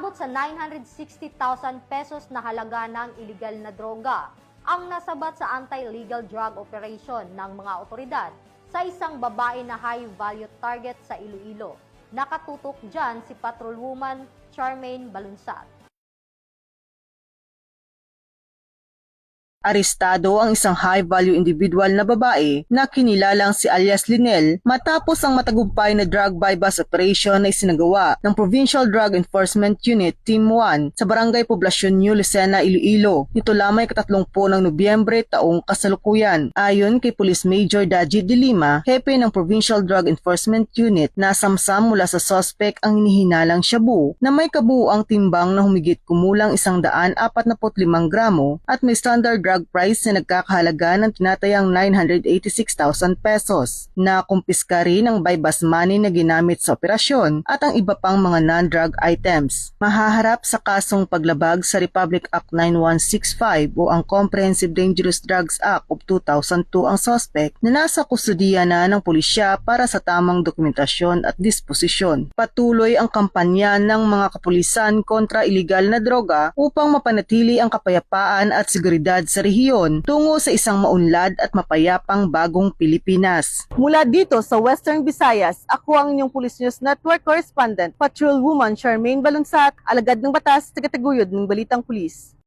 Umabot sa 960,000 pesos na halaga ng iligal na droga ang nasabat sa anti-illegal drug operation ng mga otoridad sa isang babae na high-value target sa Iloilo. Nakatutok dyan si Patrolwoman Charmaine Balunsat. Arestado ang isang high-value individual na babae na kinilalang si alias Linel matapos ang matagumpay na drug buy-bust operation na isinagawa ng Provincial Drug Enforcement Unit Team 1 sa Barangay Poblacion New Lucena, Iloilo. Nito lamang ika-30 ng Nobyembre taong kasalukuyan. Ayon kay Police Major Daji de Lima, hepe ng Provincial Drug Enforcement Unit, nasamsam mula sa suspect ang hinihinalang shabu na may kabuuang timbang na humigit kumulang 145 gramo at may standard drug price na nagkakahalaga ng tinatayang 986,000 pesos. Nakumpiska rin ang buy-bust money na ginamit sa operasyon at ang iba pang mga non-drug items. Mahaharap sa kasong paglabag sa Republic Act 9165 o ang Comprehensive Dangerous Drugs Act of 2002 ang suspect na nasa kustudiya na ng pulisya para sa tamang dokumentasyon at disposisyon. Patuloy ang kampanya ng mga kapulisan kontra iligal na droga upang mapanatili ang kapayapaan at seguridad sa rehiyon tungo sa isang maunlad at mapayapang bagong Pilipinas. Mula dito sa Western Visayas, ako ang inyong Police News Network Correspondent, Patrolwoman Charmaine Balunsat, alagad ng batas, tagataguyod ng Balitang Pulis.